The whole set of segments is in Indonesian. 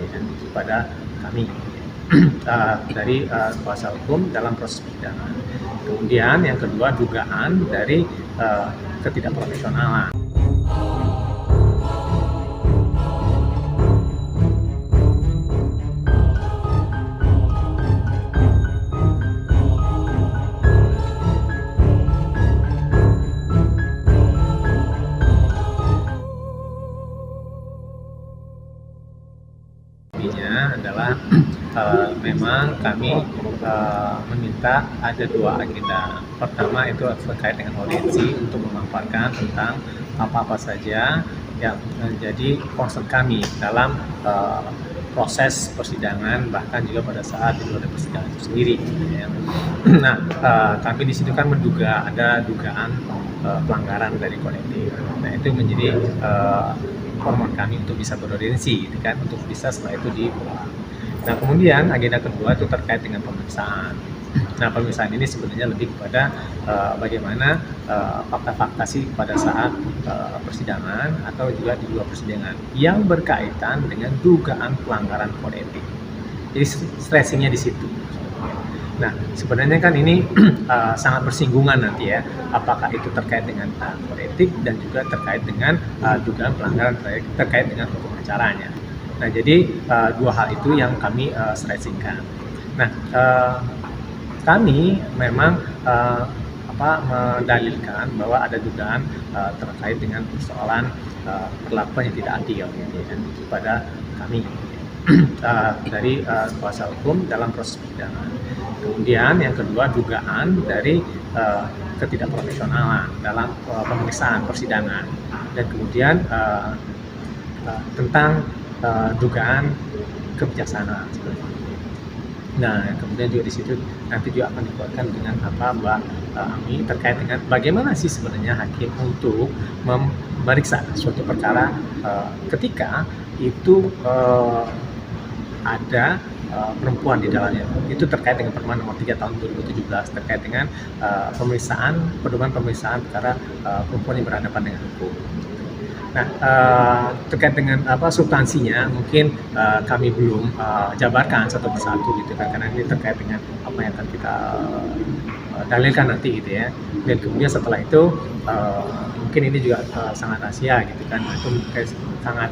ya, kepada kami dari kuasa hukum dalam proses persidangan. Kemudian yang kedua, dugaan dari ketidakprofesionalan. Adalah memang kami meminta ada dua agenda. Pertama itu terkait dengan audiensi untuk memaparkan tentang apa-apa saja yang menjadi concern kami dalam proses persidangan, bahkan juga pada saat di luar persidangan itu sendiri. Ya. Nah, kami di situ kan menduga ada dugaan pelanggaran dari kode etik. Nah, itu menjadi permohonan kami untuk bisa beraudiensi, gitu kan, untuk bisa setelah itu dipulang. Nah, kemudian agenda kedua itu terkait dengan pemeriksaan. Nah, pemeriksaan ini sebenarnya lebih kepada bagaimana fakta-fakta sih pada saat persidangan atau juga di luar persidangan yang berkaitan dengan dugaan pelanggaran kode etik. Jadi stressingnya di situ. Nah, sebenarnya kan ini sangat bersinggungan nanti ya, apakah itu terkait dengan kode etik dan juga terkait dengan dugaan pelanggaran terkait dengan hukum acaranya. Nah, jadi dua hal itu yang kami stressingkan. Nah, kami memang mendalilkan bahwa ada dugaan terkait dengan persoalan perlakuan yang tidak adil gitu, ya, kepada kami dari kuasa hukum dalam proses persidangan. Kemudian yang kedua, dugaan dari ketidakprofesionalan dalam pemeriksaan persidangan, dan kemudian tentang dugaan kebijaksanaan. Nah, kemudian juga di situ nanti juga akan dikuatkan dengan apa Mbak Ami terkait dengan bagaimana sih sebenarnya hakim untuk memeriksa suatu perkara ketika itu ada perempuan di dalamnya. Itu terkait dengan Permen Nomor 3 Tahun 2017 terkait dengan pedoman pemeriksaan perkara perempuan yang berhadapan dengan hukum. Nah, terkait dengan substansinya mungkin kami belum jabarkan satu persatu gitu kan, karena ini terkait dengan apa yang akan kita dalilkan nanti gitu ya. Dan kemudian setelah itu mungkin ini juga sangat rahasia gitu kan, itu sangat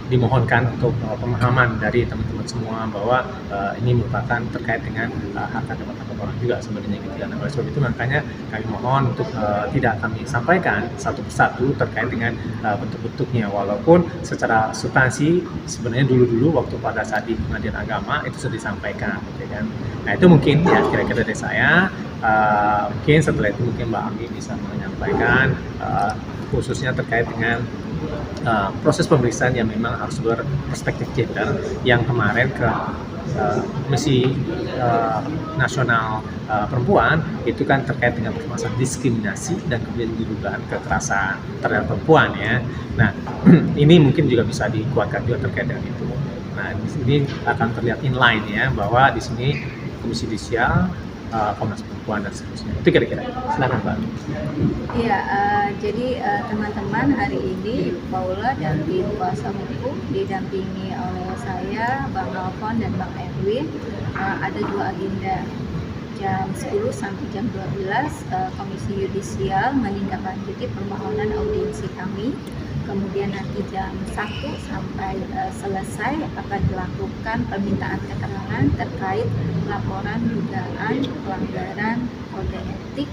dimohonkan untuk pemahaman dari teman-teman semua bahwa ini merupakan terkait dengan hak dan martabat orang juga sebenarnya gitu kan. Oleh sebab itu makanya kami mohon untuk tidak kami sampaikan satu persatu terkait dengan bentuk-bentuknya, walaupun secara substansi sebenarnya dulu-dulu waktu pada saat di pengadilan agama itu sudah disampaikan gitu kan. Nah, itu mungkin ya kira-kira dari saya. Mungkin setelah itu mungkin Mbak Ami bisa menyampaikan khususnya terkait dengan proses pemeriksaan yang memang harus berperspektif gender yang kemarin ke Komisi Nasional Perempuan itu kan terkait dengan permasalahan diskriminasi dan kemudian dugaan kekerasan terhadap perempuan ya. Nah, ini mungkin juga bisa dikuatkan juga terkait dengan itu. Nah, di sini akan terlihat inline ya bahwa di sini Komisi Judisial, Komnas Perempuan dan seterusnya. Itu kira-kira. Silakan Mbak. Iya, jadi teman-teman hari ini Paula dan tim kuasa hukum didampingi oleh saya, Bang Alfon dan Bang Erwin. Ada dua agenda. Jam 10 sampai jam 12 Komisi Yudisial menindaklanjuti permohonan audiensi kami. Kemudian nanti jam 1 sampai selesai akan dilakukan permintaan keterangan terkait laporan dugaan pelanggaran kode etik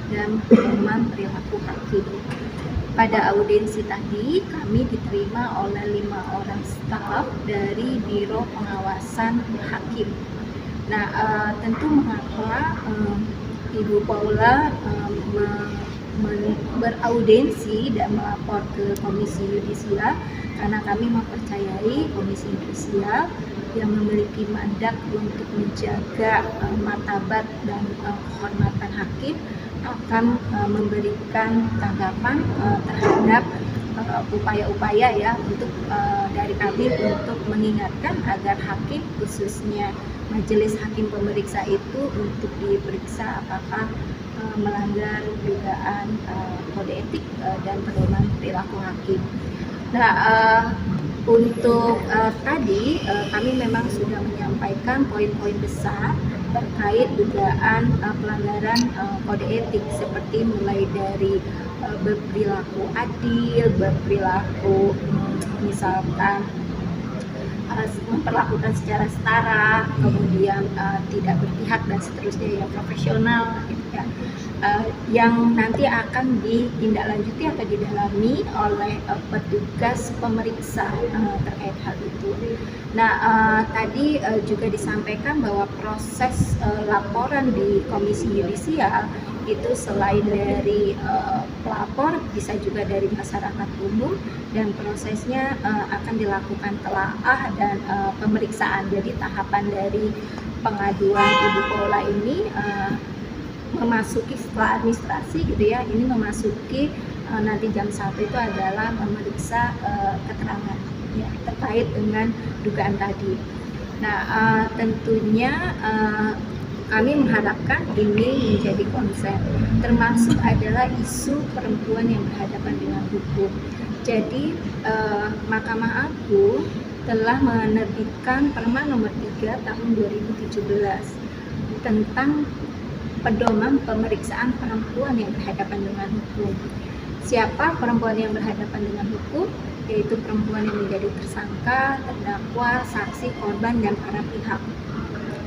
dan pedoman perilaku hakim. Pada audiensi tadi kami diterima oleh 5 orang staf dari Biro Pengawasan Hakim. Nah, tentu mengapa Ibu Paula beraudiensi dan melapor ke Komisi Yudisial, karena kami mempercayai Komisi Yudisial yang memiliki mandat untuk menjaga martabat dan kehormatan hakim akan memberikan tanggapan terhadap upaya-upaya ya untuk dari kami untuk mengingatkan agar hakim, khususnya majelis hakim pemeriksa itu untuk diperiksa apakah melanggar dugaan kode etik dan pedoman perilaku hakim. Nah, Untuk tadi kami memang sudah menyampaikan poin-poin besar terkait dugaan pelanggaran kode etik, seperti mulai dari berperilaku adil, berperilaku misalkan memperlakukan secara setara, kemudian tidak berpihak dan seterusnya, yang profesional gitu ya. Yang nanti akan ditindaklanjuti atau didalami oleh petugas pemeriksa terkait hal itu. Nah, tadi juga disampaikan bahwa proses laporan di Komisi Yudisial itu selain dari pelapor bisa juga dari masyarakat umum, dan prosesnya akan dilakukan telaah dan pemeriksaan. Jadi tahapan dari pengaduan Ibu Paula ini memasuki setelah administrasi gitu ya, ini memasuki nanti jam 1 itu adalah memeriksa keterangan ya terkait dengan dugaan tadi. Nah, tentunya kami mengharapkan ini menjadi konsen, termasuk adalah isu perempuan yang berhadapan dengan hukum. Jadi Mahkamah Agung telah menerbitkan Perma Nomor 3 Tahun 2017 tentang pedoman pemeriksaan perempuan yang berhadapan dengan hukum. Siapa perempuan yang berhadapan dengan hukum? Yaitu perempuan yang menjadi tersangka, terdakwa, saksi, korban, dan para pihak.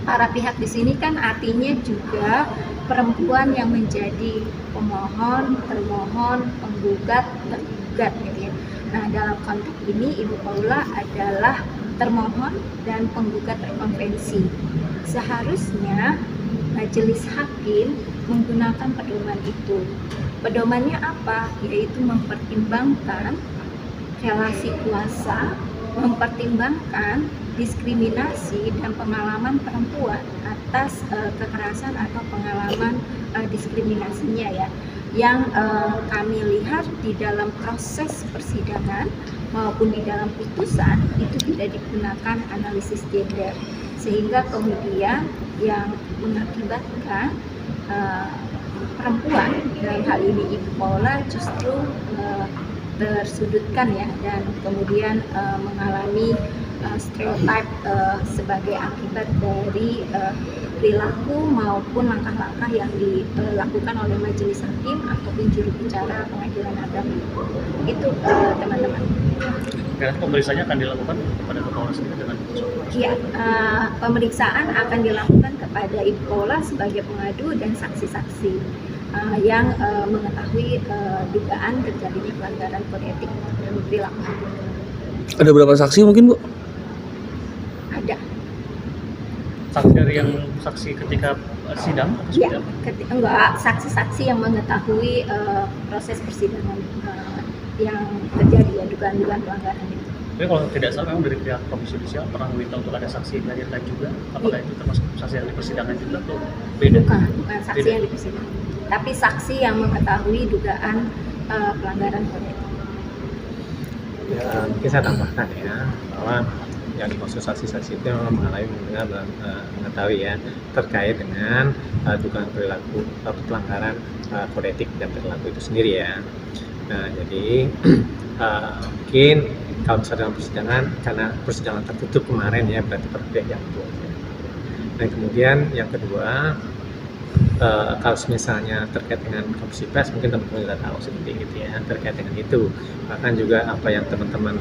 Para pihak di sini kan artinya juga perempuan yang menjadi pemohon, termohon, penggugat, tergugat gitu ya. Nah, dalam konteks ini Ibu Paula adalah termohon dan penggugat terkonvensi. Seharusnya majelis hakim menggunakan pedoman itu. Pedomannya apa? Yaitu mempertimbangkan relasi kuasa, mempertimbangkan diskriminasi dan pengalaman perempuan atas kekerasan atau pengalaman diskriminasinya ya, yang kami lihat di dalam proses persidangan maupun di dalam putusan itu tidak digunakan analisis gender, sehingga kemudian yang mengakibatkan perempuan dalam hal ini Ibu Paula justru tersudutkan ya, dan kemudian mengalami stereotip sebagai akibat dari perilaku maupun langkah-langkah yang dilakukan oleh majelis hakim ataupun juru bicara pengadilan agama. Itu teman-teman. Dan pemeriksaannya akan dilakukan kepada Kepala sendiri dengan Iya, pemeriksaan akan dilakukan kepada Ibu Paula sebagai pengadu dan saksi-saksi yang mengetahui dugaan terjadinya pelanggaran kode etik dan perilaku. Ada berapa saksi mungkin, Bu? Ada. saksi dari yang saksi ketika sidang atau Ya, seperti apa? enggak, saksi-saksi yang mengetahui proses persidangan yang terjadi ya, dugaan-dugaan pelanggaran itu. Tapi kalau tidak salah memang dari pihak Komisi Yudisial pernah meminta untuk ada saksi yang dihadirkan juga. Apakah itu termasuk saksi yang di persidangan juga atau beda? Bukan saksi Beda. yang di persidangan, tapi saksi yang mengetahui dugaan pelanggaran kode etik. Ya, mungkin saya tambahkan ya, bahwa yang dimaksud saksi-saksi itu memang mengalami mendengar dan mengetahui ya terkait dengan dugaan perilaku pelanggaran kode etik dan perilaku itu sendiri ya. Nah, jadi mungkin kalau misalnya dalam persidangan, karena persidangan tertutup kemarin ya, berarti per pihak yang itu. Dan kemudian yang kedua, kalau misalnya terkait dengan komisi pers, mungkin teman-teman sudah tahu seperti itu ya, terkait dengan itu. Bahkan juga apa yang teman-teman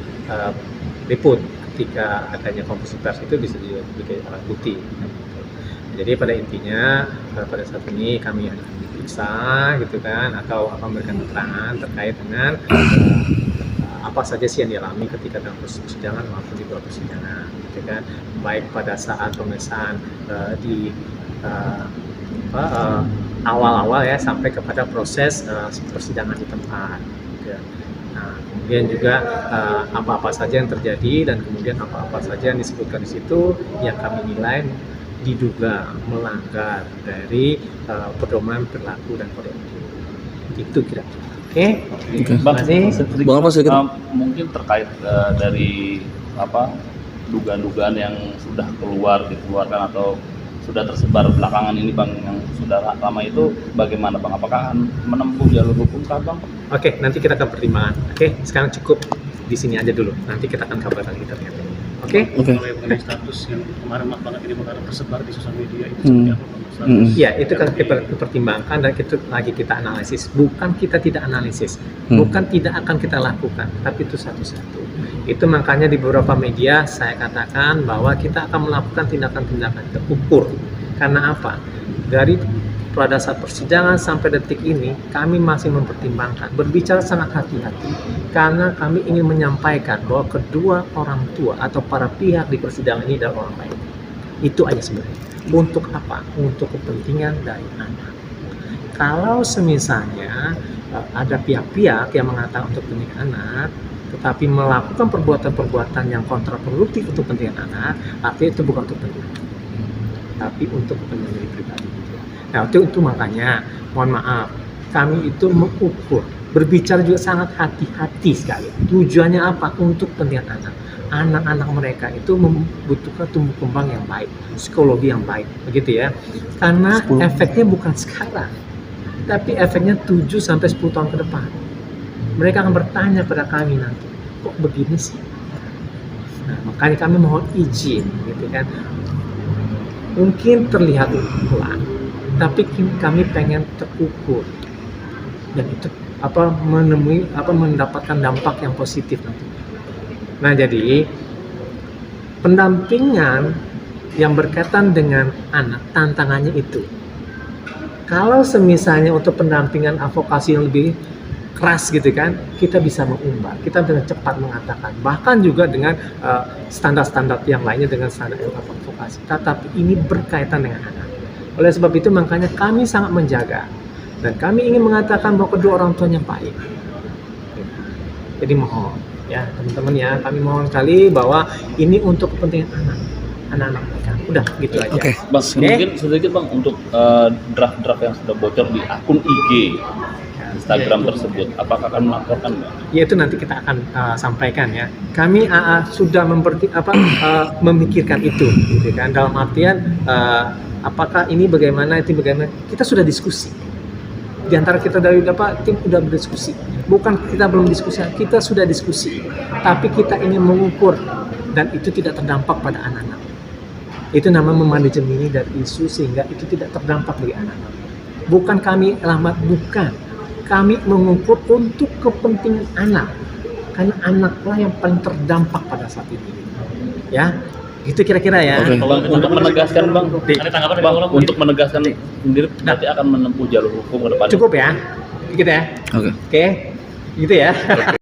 liput ketika adanya komisi pers itu bisa juga sebagai alat bukti. Jadi pada intinya pada saat ini kami akan diperiksa gitu kan, atau memberikan keterangan terkait dengan apa saja sih yang dialami ketika dalam proses persidangan maupun di luar persidangan, gitu kan, baik pada saat pemeriksaan di awal-awal ya sampai kepada proses persidangan di tempat. Gitu. Nah, kemudian juga apa-apa saja yang terjadi dan kemudian apa-apa saja yang disebutkan di situ yang kami nilai diduga melanggar dari pedoman perilaku dan kode etik. Itu kira-kira. Oke. Terima kasih. Bang apa sedikit? Mungkin terkait dari dugaan-dugaan yang sudah dikeluarkan atau sudah tersebar belakangan ini Bang, yang sudah lama itu bagaimana Bang? Apakah akan menempuh jalur hukum kah Bang? Oke, nanti kita akan pertimbangkan. Oke, sekarang cukup. di sini aja dulu. Nanti kita akan cover lagi terkait ini. Oke? Oke. Kalau yang mengenai status yang kemarin maaf banget ini mengarah tersebar di sosial media itu Hmm. seperti apa Bang? Status Ya, itu kan yang kita pertimbangkan dan itu lagi kita analisis. Bukan kita tidak analisis, bukan tidak akan kita lakukan, tapi itu satu-satu. Itu makanya di beberapa media saya katakan bahwa kita akan melakukan tindakan-tindakan terukur. Karena apa? Dari pada saat persidangan sampai detik ini, kami masih mempertimbangkan, berbicara sangat hati-hati, karena kami ingin menyampaikan bahwa kedua orang tua atau para pihak di persidangan ini adalah orang baik. Itu aja sebenarnya. Untuk apa? Untuk kepentingan dari anak. Kalau semisalnya ada pihak-pihak yang mengatakan untuk kepentingan anak, tetapi melakukan perbuatan-perbuatan yang kontraproduktif untuk kepentingan anak, artinya itu bukan untuk kepentingan anak, tapi untuk kepentingan diri pribadi. Nah, itu makanya, mohon maaf, kami itu mengukur, berbicara juga sangat hati-hati sekali. Tujuannya apa? Untuk kepentingan anak. Anak-anak mereka itu membutuhkan tumbuh kembang yang baik, psikologi yang baik, begitu ya. Karena efeknya bukan sekarang, tapi efeknya 7-10 tahun ke depan. Mereka akan bertanya pada kami nanti, kok begini sih? Nah, makanya kami mohon izin, gitu kan. Mungkin terlihat pelan, tapi kami pengen terukur dan itu mendapatkan dampak yang positif nanti. Nah, jadi pendampingan yang berkaitan dengan anak, tantangannya itu. Kalau semisalnya untuk pendampingan advokasi yang lebih keras gitu kan, kita bisa mengumbar, kita dengan cepat mengatakan, bahkan juga dengan standar-standar yang lainnya dengan standar advokasi. Tetapi ini berkaitan dengan anak. Oleh sebab itu makanya kami sangat menjaga dan kami ingin mengatakan bahwa kedua orang tuanya baik. Jadi mohon ya teman-teman ya, kami mohon sekali bahwa ini untuk kepentingan anak-anak mereka. Udah gitu aja. Oke. Bang, mungkin sedikit Bang untuk draft-draft yang sudah bocor di akun IG Instagram tersebut, apakah akan melaporkan Bang? Ya itu nanti kita akan sampaikan ya. Kami sudah memikirkan itu, gitu kan. Dalam artian apakah ini bagaimana, itu bagaimana? Kita sudah diskusi. Di antara kita dari tim udah berdiskusi. Bukan kita belum diskusi, kita sudah diskusi. Tapi kita ingin mengukur dan itu tidak terdampak pada anak-anak. Itu namanya memanajemeni dari isu sehingga itu tidak terdampak bagi anak-anak. Bukan kami lambat, bukan. Kami mengukur untuk kepentingan anak. Karena anaklah yang paling terdampak pada saat ini. Ya, itu kira-kira ya. Oke. Bang, untuk menegaskan Bang, Ada tanggapan dari Bang, Bang? untuk menegaskan sendiri berarti akan menempuh jalur hukum ke depan. Cukup ya, gitu ya. Oke. Oke, gitu ya.